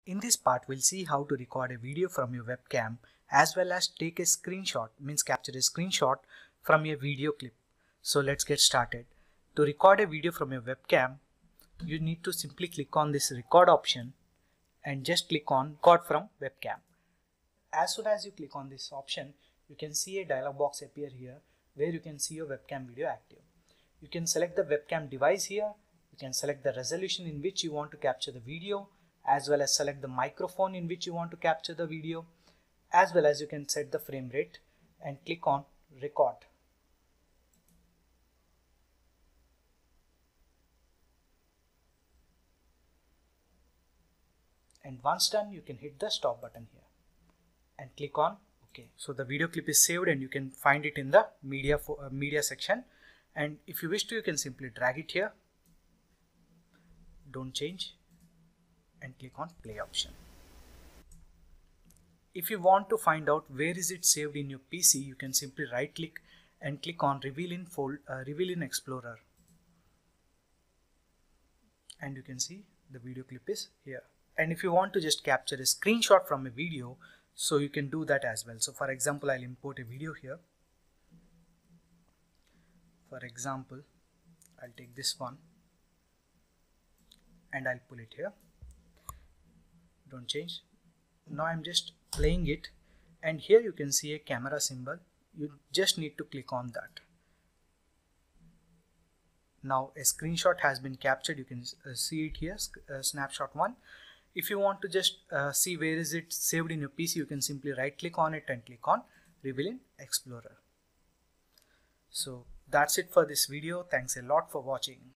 In this part, we'll see how to record a video from your webcam as well as take a screenshot, means capture a screenshot from your video clip. So let's get started. To record a video from your webcam, you need to simply click on this record option and just click on record from webcam. As soon as you click on this option, you can see a dialog box appear here where you can see your webcam video active. You can select the webcam device here. You can select the resolution in which you want to capture the video, as well as select the microphone in which you want to capture the video, as well as you can set the frame rate and click on record. And once done, you can hit the stop button here and click on OK. So the video clip is saved and you can find it in the media section. And if you wish to, you can simply drag it here. Don't change. And click on play option. If you want to find out where is it saved in your PC, you can simply right click and click on reveal in Explorer, and you can see the video clip is here. And if you want to just capture a screenshot from a video, so you can do that as well. So for example, I'll import a video here. For example, I'll take this one and I'll pull it here. Don't change. Now I'm just playing it, and here you can see a camera symbol. You just need to click on that. Now a screenshot has been captured. You can see it here, snapshot 1. If you want to just see where is it saved in your PC, you can simply right click on it and click on reveal in Explorer. So that's it for this video. Thanks a lot for watching.